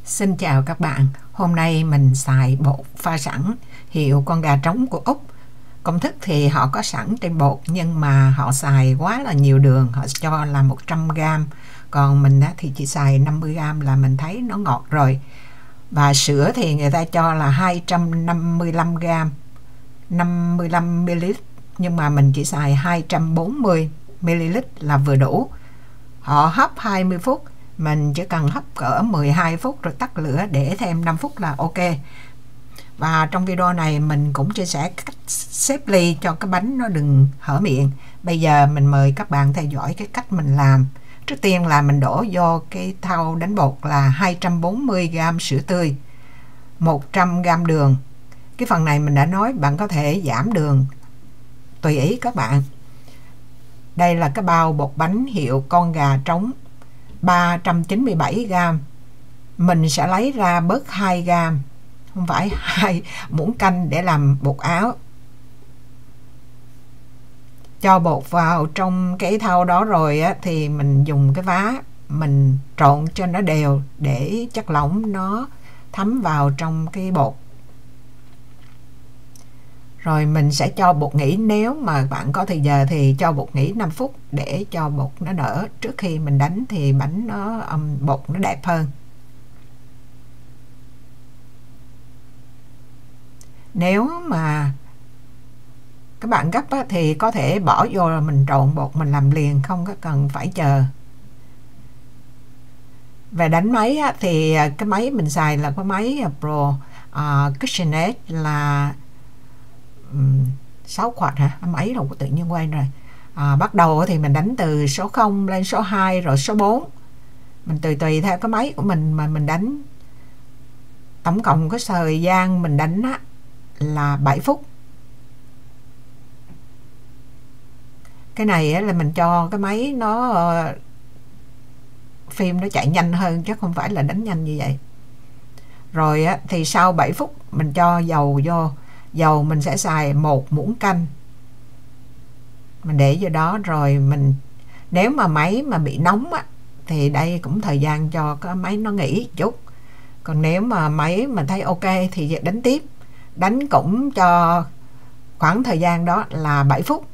Xin chào các bạn. Hôm nay mình xài bột pha sẵn hiệu Con Gà Trống của Úc. Công thức thì họ có sẵn trên bột, nhưng mà họ xài quá là nhiều đường, họ cho là 100g, còn mình thì chỉ xài 50g là mình thấy nó ngọt rồi. Và sữa thì người ta cho là 255g, 55ml, nhưng mà mình chỉ xài 240ml là vừa đủ. Họ hấp 20 phút, mình chỉ cần hấp cỡ 12 phút rồi tắt lửa để thêm 5 phút là ok. Và trong video này mình cũng chia sẻ cách xếp ly cho cái bánh nó đừng hở miệng. Bây giờ mình mời các bạn theo dõi cái cách mình làm. Trước tiên là mình đổ vô cái thau đánh bột là 240g sữa tươi, 100g đường. Cái phần này mình đã nói, bạn có thể giảm đường tùy ý các bạn. Đây là cái bao bột bánh hiệu Con Gà Trống, 397g. Mình sẽ lấy ra bớt 2g, không phải 2 muỗng canh để làm bột áo. Cho bột vào trong cái thau đó rồi thì mình dùng cái vá mình trộn cho nó đều để chất lỏng nó thấm vào trong cái bột. Rồi mình sẽ cho bột nghỉ, nếu mà bạn có thời giờ thì cho bột nghỉ 5 phút để cho bột nó nở. Trước khi mình đánh thì bánh nó bột nó đẹp hơn. Nếu mà các bạn gấp thì có thể bỏ vô rồi mình trộn bột mình làm liền, không có cần phải chờ. Về đánh máy thì cái máy mình xài là cái máy Pro KitchenAid là 6W hả? Máy đâu có tự nhiên quay rồi. Bắt đầu thì mình đánh từ số 0 lên số 2 rồi số 4. Mình tùy theo cái máy của mình mà mình đánh. Tổng cộng cái thời gian mình đánh là 7 phút. Cái này là mình cho cái máy nó phim nó chạy nhanh hơn, chứ không phải là đánh nhanh như vậy. Rồi thì sau 7 phút mình cho dầu vô. Dầu mình sẽ xài 1 muỗng canh, mình để vô đó. Rồi mình, nếu mà máy mà bị nóng thì đây cũng thời gian cho cái máy nó nghỉ chút. Còn nếu mà máy mà thấy ok thì đánh tiếp. Đánh cũng cho khoảng thời gian đó là 7 phút,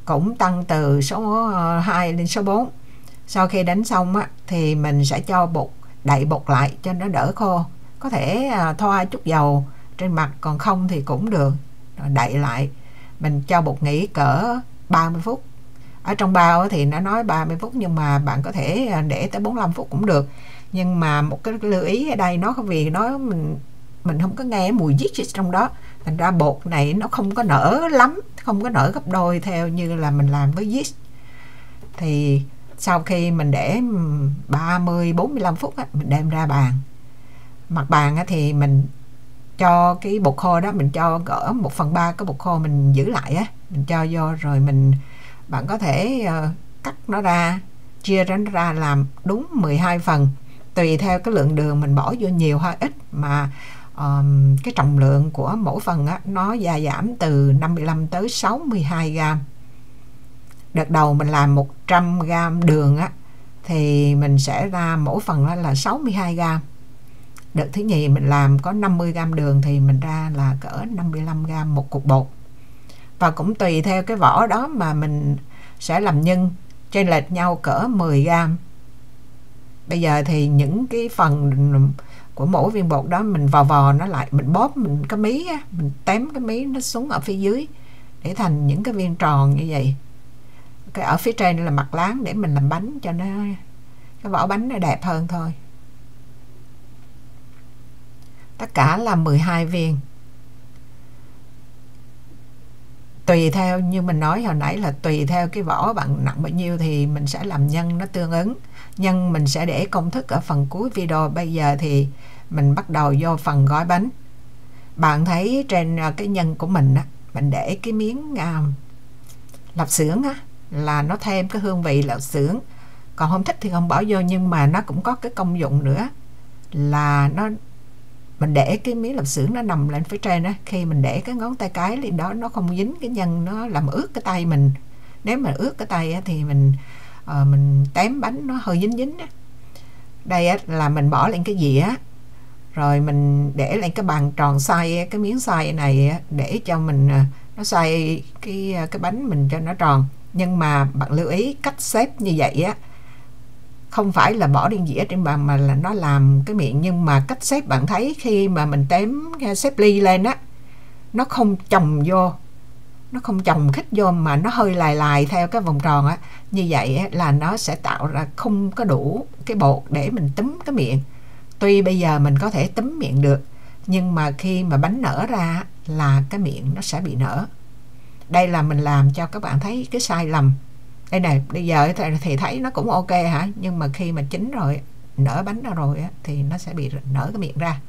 cũng tăng từ số 2 lên số 4. Sau khi đánh xong thì mình sẽ cho bột, đậy bột lại cho nó đỡ khô. Có thể thoa chút dầu trên mặt, còn không thì cũng được. Rồi đậy lại, mình cho bột nghỉ cỡ 30 phút. Ở trong bao thì nó nói 30 phút, nhưng mà bạn có thể để tới 45 phút cũng được. Nhưng mà một cái lưu ý ở đây, nó có vì nó mình không có nghe mùi yeast trong đó, thành ra bột này nó không có nở lắm, không có nở gấp đôi theo như là mình làm với yeast. Thì sau khi mình để 30-45 phút mình đem ra bàn. Mặt bàn thì mình cho cái bột khô đó, mình cho cỡ 1/3 cái bột khô mình giữ lại mình cho vô. Rồi bạn có thể cắt nó ra, chia nó ra làm đúng 12 phần, tùy theo cái lượng đường mình bỏ vô nhiều hay ít, mà cái trọng lượng của mỗi phần nó gia giảm từ 55 tới 62g. Đợt đầu mình làm 100g đường thì mình sẽ ra mỗi phần là 62g. Đợt thứ nhì mình làm có 50g đường thì mình ra là cỡ 55g một cục bột. Và cũng tùy theo cái vỏ đó mà mình sẽ làm nhân, chênh lệch nhau cỡ 10g. Bây giờ thì những cái phần của mỗi viên bột đó mình vò nó lại, mình bóp mình cái mí mình tém cái mí nó xuống ở phía dưới để thành những cái viên tròn như vậy. Cái ở phía trên là mặt láng để mình làm bánh cho nó, cái vỏ bánh nó đẹp hơn thôi. Tất cả là 12 viên. Tùy theo như mình nói hồi nãy là tùy theo cái vỏ bạn nặng bao nhiêu thì mình sẽ làm nhân nó tương ứng. Nhưng mình sẽ để công thức ở phần cuối video. Bây giờ thì mình bắt đầu vô phần gói bánh. Bạn thấy trên cái nhân của mình mình để cái miếng lạp xưởng là nó thêm cái hương vị lạp xưởng. Còn không thích thì không bỏ vô, nhưng mà nó cũng có cái công dụng nữa là mình để cái miếng lạp xưởng nó nằm lên phía trên khi mình để cái ngón tay cái lên đó nó không dính cái nhân, nó làm ướt cái tay mình. Nếu mà ướt cái tay thì mình tém bánh nó hơi dính Đây á, là mình bỏ lên cái dĩa, rồi mình để lên cái bàn tròn xay, cái miếng xay này để cho mình nó xay cái bánh mình cho nó tròn. Nhưng mà bạn lưu ý cách xếp như vậy á, không phải là bỏ lên dĩa trên bàn mà là nó làm cái miệng. Nhưng mà cách xếp bạn thấy khi mà mình tém xếp ly lên á, nó không chồng vô, nó không chồng khít vô mà nó hơi lài lài theo cái vòng tròn á. Như vậy á, là nó sẽ tạo ra không có đủ cái bột để mình túm cái miệng. Tuy bây giờ mình có thể túm miệng được, nhưng mà khi mà bánh nở ra là cái miệng nó sẽ bị nở. Đây là mình làm cho các bạn thấy cái sai lầm. Đây này, bây giờ thì thấy nó cũng ok hả, nhưng mà khi mà chín rồi, nở bánh ra rồi thì nó sẽ bị nở cái miệng ra.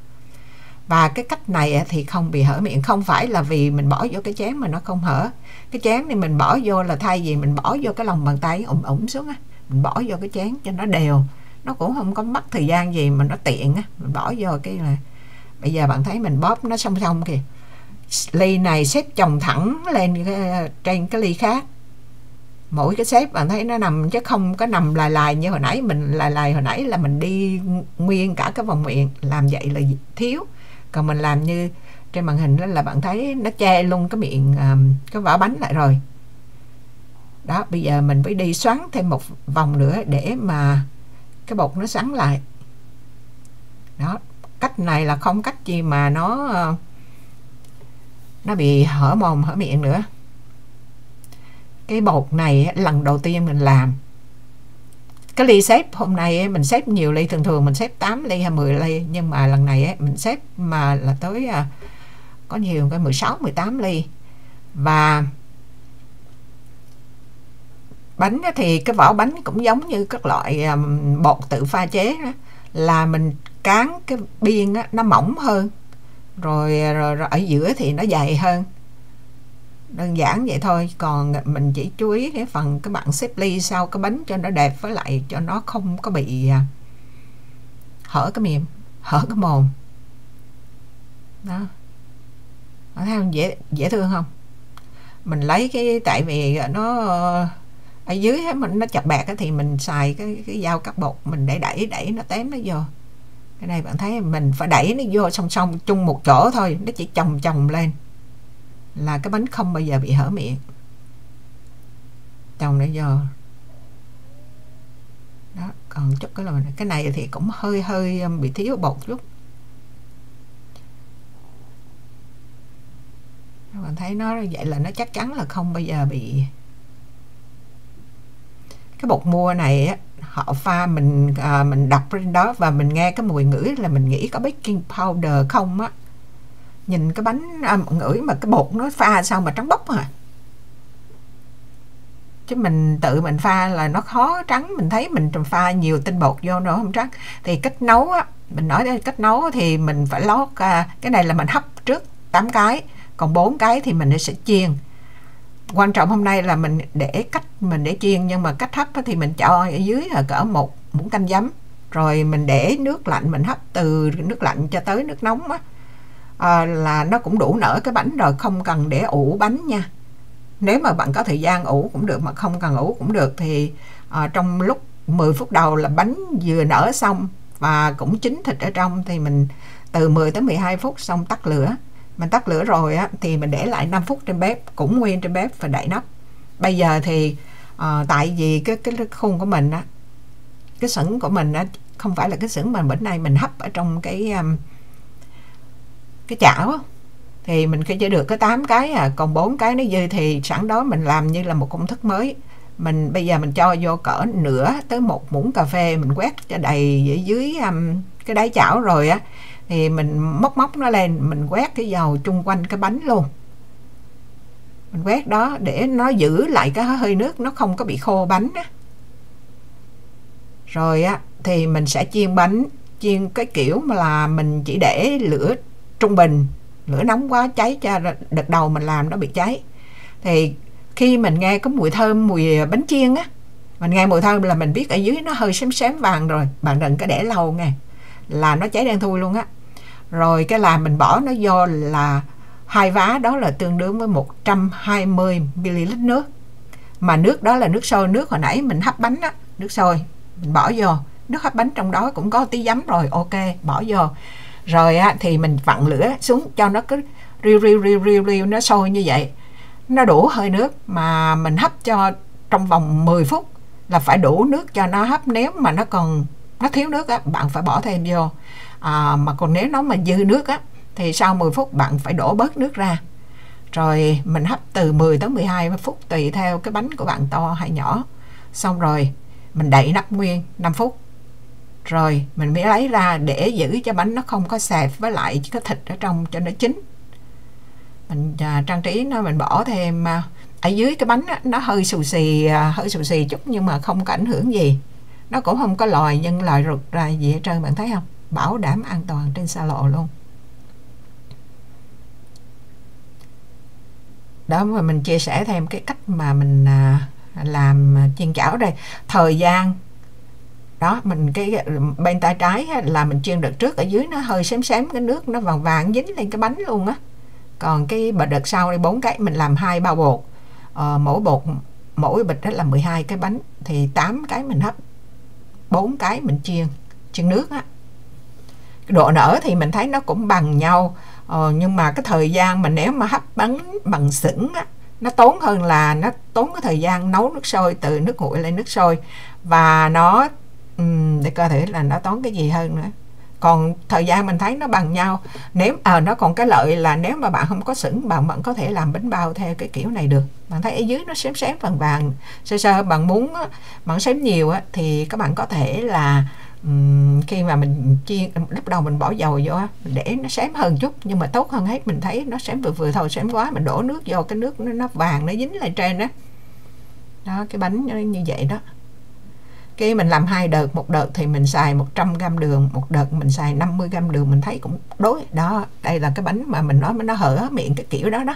Và cái cách này thì không bị hở miệng, không phải là vì mình bỏ vô cái chén mà nó không hở. Cái chén này mình bỏ vô là thay vì mình bỏ vô cái lòng bàn tay ủng xuống á, mình bỏ vô cái chén cho nó đều, nó cũng không có mất thời gian gì mà nó tiện á. Mình bỏ vô cái là bây giờ bạn thấy mình bóp nó song song kìa, ly này xếp chồng thẳng lên trên cái ly khác, mỗi cái xếp bạn thấy nó nằm chứ không có nằm lài lài như hồi nãy. Mình lài hồi nãy là mình đi nguyên cả cái vòng miệng, làm vậy là thiếu. Còn mình làm như trên màn hình đó là bạn thấy nó che luôn cái miệng, cái vỏ bánh lại rồi đó. Bây giờ mình phải đi xoắn thêm một vòng nữa để mà cái bột nó sắn lại đó. Cách này là không cách gì mà nó bị hở mồm hở miệng nữa. Cái bột này lần đầu tiên mình làm cái ly xếp hôm nay mình xếp nhiều ly, thường thường mình xếp 8 ly hay 10 ly, nhưng mà lần này mình xếp mà là tới có nhiều cái 16 18 ly. Và bánh thì cái vỏ bánh cũng giống như các loại bột tự pha chế đó, là mình cán cái biên nó mỏng hơn, rồi ở giữa thì nó dày hơn, đơn giản vậy thôi. Còn mình chỉ chú ý cái phần các bạn xếp ly sau cái bánh cho nó đẹp, với lại cho nó không có bị hở cái miệng, hở cái mồm đó. Thấy không, dễ thương không? Mình lấy cái, tại vì nó ở dưới nó chặt bẹt thì mình xài cái dao cắt bột mình để đẩy nó tém nó vô. Cái này bạn thấy mình phải đẩy nó vô song song chung một chỗ thôi, nó chỉ chồng lên là cái bánh không bao giờ bị hở miệng. Chồng nó vô đó. Còn chút cái này thì cũng hơi bị thiếu bột chút. Bạn thấy nó vậy là nó chắc chắn là không bao giờ bị. Cái bột mua này họ pha mình đập lên đó và mình nghe cái mùi ngửi là mình nghĩ có baking powder không á. Nhìn cái bánh ngửi mà cái bột nó pha sao mà trắng bóc à. Chứ mình tự mình pha là nó khó trắng. Mình thấy mình pha nhiều tinh bột vô nữa không trắng. Thì cách nấu á, mình nói đến cách nấu thì mình phải lót cái này là mình hấp trước 8 cái, còn 4 cái thì mình sẽ chiên. Quan trọng hôm nay là mình để chiên, nhưng mà cách hấp thì mình cho ở dưới là cỡ 1 muỗng canh giấm, rồi mình để nước lạnh, mình hấp từ nước lạnh cho tới nước nóng á, là nó cũng đủ nở cái bánh rồi, không cần để ủ bánh nha. Nếu mà bạn có thời gian ủ cũng được, mà không cần ủ cũng được. Thì trong lúc 10 phút đầu là bánh vừa nở xong và cũng chín thịt ở trong, thì mình từ 10 tới 12 phút xong tắt lửa. Mình tắt lửa rồi á thì mình để lại 5 phút trên bếp, cũng nguyên trên bếp, và đậy nắp. Bây giờ thì tại vì cái khuôn của mình á, cái sửng của mình á, không phải là cái sửng mà bữa nay mình hấp ở trong cái chảo á, thì mình chỉ được cái 8 cái còn 4 cái nó dư thì sẵn đó mình làm như là một công thức mới. Bây giờ mình cho vô cỡ nửa tới 1 muỗng cà phê, mình quét cho đầy ở dưới cái đáy chảo rồi á, thì mình móc nó lên, mình quét cái dầu chung quanh cái bánh luôn. Mình quét đó để nó giữ lại cái hơi nước, nó không có bị khô bánh á. Rồi á thì mình sẽ chiên bánh, chiên cái kiểu mà là mình chỉ để lửa trung bình, lửa nóng quá cháy cho đợt đầu mình làm nó bị cháy. Thì khi mình nghe có mùi thơm, mùi bánh chiên á, mình nghe mùi thơm là mình biết ở dưới nó hơi xém vàng rồi. Bạn đừng có để lâu nghe, là nó cháy đen thui luôn á. Rồi cái là mình bỏ nó vô là 2 vá, đó là tương đương với 120 ml nước. Mà nước đó là nước sôi, nước hồi nãy mình hấp bánh á, nước sôi mình bỏ vô, nước hấp bánh trong đó cũng có tí giấm rồi, ok, bỏ vô. Rồi á, thì mình vặn lửa xuống cho nó cứ riu nó sôi như vậy, nó đủ hơi nước mà mình hấp cho trong vòng 10 phút là phải đủ nước cho nó hấp. Nếu mà nó thiếu nước á, bạn phải bỏ thêm vô. Mà còn nếu nó mà dư nước á thì sau 10 phút bạn phải đổ bớt nước ra. Rồi mình hấp từ 10 tới 12 phút tùy theo cái bánh của bạn to hay nhỏ. Xong rồi mình đậy nắp nguyên 5 phút. Rồi mình mới lấy ra để giữ cho bánh nó không có xẹp với lại cái thịt ở trong cho nó chín. Mình trang trí nó, mình bỏ thêm ở dưới cái bánh á, nó hơi xù xì chút nhưng mà không có ảnh hưởng gì. Nó cũng không có lòi nhưng lòi rụt ra gì hết trơn, bạn thấy không? Bảo đảm an toàn trên xa lộ luôn. Đó, mà mình chia sẻ thêm cái cách mà mình làm chiên chảo đây. Thời gian đó, mình cái bên tay trái là mình chiên đợt trước, ở dưới nó hơi xém cái nước nó vàng vàng dính lên cái bánh luôn á. Còn cái đợt sau đây 4 cái mình làm 2 bao bột, mỗi bịch đó là 12 cái bánh thì 8 cái mình hấp, 4 cái mình chiên nước á. Cái độ nở thì mình thấy nó cũng bằng nhau, nhưng mà cái thời gian mình nếu mà hấp bánh bằng xửng á, nó tốn hơn là nó tốn cái thời gian nấu nước sôi, từ nước nguội lên nước sôi, và nó để coi thử là nó tốn cái gì hơn nữa. Còn thời gian mình thấy nó bằng nhau. Nếu nó còn cái lợi là nếu mà bạn không có xửng, bạn vẫn có thể làm bánh bao theo cái kiểu này được. Bạn thấy ở dưới nó xém vàng vàng sơ, bạn muốn bạn xém nhiều á, thì các bạn có thể là khi mà mình chiên lúc đầu mình bỏ dầu vô để nó xém hơn chút, nhưng mà tốt hơn hết mình thấy nó xém vừa thôi, xém quá mình đổ nước vô, cái nước nó vàng nó dính lên trên đó. Đó, cái bánh nó như vậy đó. Cái mình làm 2 đợt, một đợt thì mình xài 100g đường, một đợt mình xài 50g đường, mình thấy cũng đối. Đó, đây là cái bánh mà mình nói nó hở miệng cái kiểu đó đó.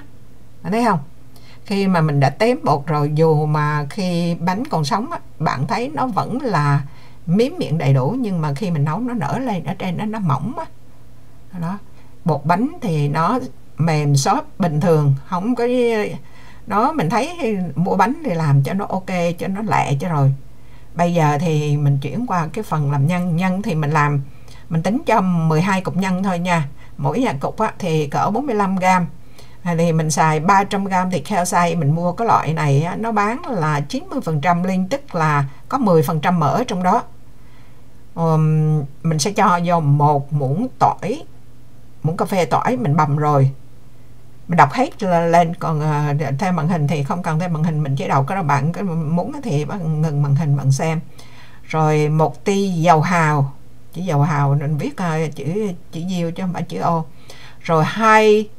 Bạn thấy không? Khi mà mình đã tém bột rồi, dù mà khi bánh còn sống á, bạn thấy nó vẫn là miếm miệng đầy đủ, nhưng mà khi mình nấu nó nở lên ở trên nó mỏng á. Đó. Bột bánh thì nó mềm xốp bình thường, không có đó. Mình thấy mua bánh thì làm cho nó ok, cho nó lẹ cho rồi. Bây giờ thì mình chuyển qua cái phần làm nhân thì mình tính cho 12 cục nhân thôi nha. Mỗi nhà cục á, thì cỡ 45g. Thì mình xài 300g thịt heo xay. Mình mua cái loại này á, nó bán là 90% liên, tức là có 10% mỡ trong đó. Mình sẽ cho vô 1 muỗng tỏi, muỗng cà phê tỏi mình bằm rồi. Mình đọc hết lên, còn theo màn hình thì không cần theo màn hình, mình chỉ đọc cái đó. Bạn cái muốn thì bạn ngừng màn hình bạn xem. Rồi 1 ti dầu hào, chữ dầu hào mình viết chữ diêu chứ không phải chữ ô. Rồi 2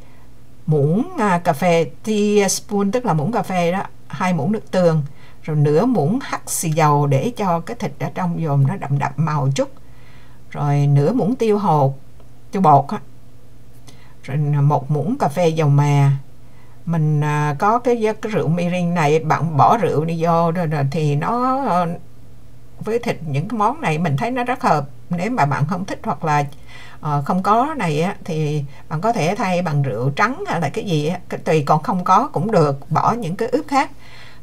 muỗng cà phê, teaspoon tức là muỗng cà phê đó, 2 muỗng nước tương, rồi nửa muỗng hắc xì dầu để cho cái thịt ở trong dồn nó đậm màu chút. Rồi nửa muỗng tiêu bột á. Rồi 1 muỗng cà phê dầu mè. Mình có cái rượu mirin này, bạn bỏ rượu đi vô rồi thì nó với thịt những cái món này mình thấy nó rất hợp. Nếu mà bạn không thích hoặc là không có này á, thì bạn có thể thay bằng rượu trắng hay là cái gì á, tùy, còn không có cũng được, bỏ những cái ướp khác.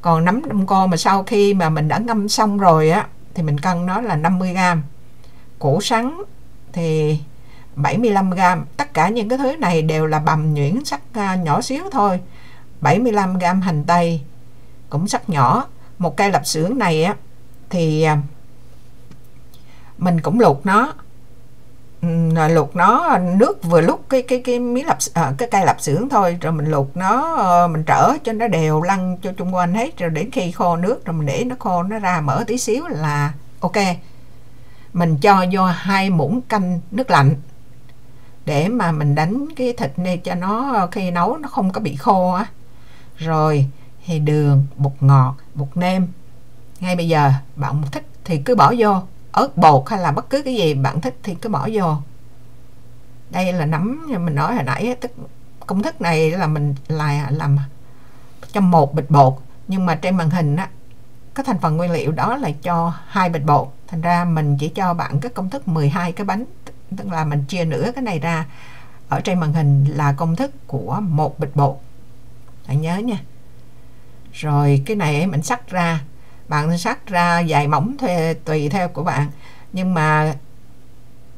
Còn nấm đông cô mà sau khi mà mình đã ngâm xong rồi á thì mình cân nó là 50g. Củ sắn thì 75g. Tất cả những cái thứ này đều là bằm nhuyễn sắc nhỏ xíu thôi. 75g hành tây cũng sắc nhỏ. Một cây lạp xưởng này á thì mình cũng luộc nó, nước vừa lúc cái miếng cái cây lạp xưởng thôi, rồi mình luộc nó, mình trở cho nó đều, lăn cho chung quanh hết, rồi đến khi khô nước rồi mình để nó khô, nó ra mỡ tí xíu là ok. Mình cho vô 2 muỗng canh nước lạnh để mà mình đánh cái thịt này cho nó khi nấu nó không có bị khô á. Rồi thì đường, bột ngọt, bột nêm. Ngay bây giờ bạn thích thì cứ bỏ vô, ớt bột hay là bất cứ cái gì bạn thích thì cứ bỏ vô. Đây là nấm như mình nói hồi nãy, tức công thức này là mình làm trong 1 bịch bột, nhưng mà trên màn hình á cái thành phần nguyên liệu đó là cho 2 bịch bột, thành ra mình chỉ cho bạn cái công thức 12 cái bánh, tức là mình chia nửa cái này ra. Ở trên màn hình là công thức của 1 bịch bột, hãy nhớ nha. Rồi cái này mình sắc ra, bạn sắc ra dài mỏng tùy theo của bạn. Nhưng mà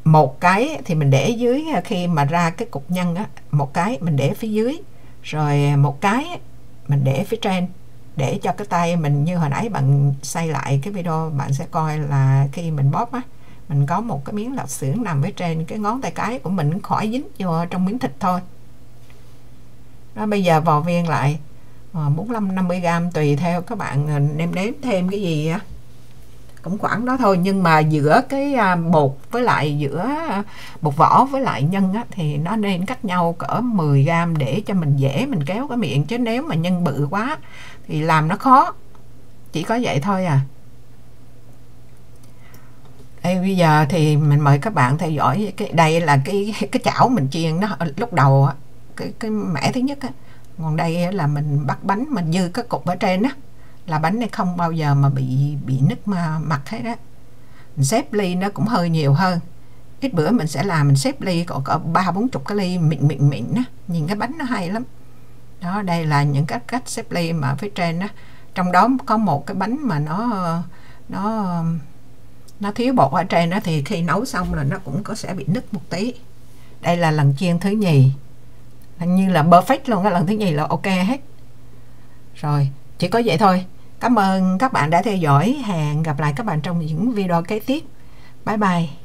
một cái thì mình để dưới, khi mà ra cái cục nhân á, một cái mình để phía dưới, rồi một cái mình để phía trên, để cho cái tay mình, như hồi nãy bạn xây lại cái video bạn sẽ coi là khi mình bóp á, mình có một cái miếng lạp xưởng nằm phía trên cái ngón tay cái của mình, khỏi dính vô trong miếng thịt thôi. Đó, bây giờ vò viên lại 45-50g tùy theo các bạn nêm nếm thêm cái gì á, cũng khoảng đó thôi. Nhưng mà giữa cái bột với lại giữa bột vỏ với lại nhân á, thì nó nên cách nhau cỡ 10g để cho mình dễ mình kéo cái miệng, chứ nếu mà nhân bự quá thì làm nó khó. Chỉ có vậy thôi à. Đây, bây giờ thì mình mời các bạn theo dõi đây là cái chảo mình chiên nó lúc đầu á, cái mẻ thứ nhất á. Còn đây là mình bắt bánh, mình dư cái cục ở trên á, là bánh này không bao giờ mà bị nứt mà mặt hết á. Mình xếp ly nó cũng hơi nhiều hơn. Ít bữa mình sẽ làm mình xếp ly cỡ 30-40 cái ly mịn á, nhìn cái bánh nó hay lắm. Đó, đây là những cách xếp ly mà ở phía trên á. Trong đó có một cái bánh mà nó thiếu bột ở trên đó, thì khi nấu xong là nó cũng sẽ bị nứt một tí. Đây là lần chiên thứ nhì, hình như là perfect luôn, cái lần thứ nhì là ok hết rồi. Chỉ có vậy thôi. Cảm ơn các bạn đã theo dõi, hẹn gặp lại các bạn trong những video kế tiếp. Bye bye.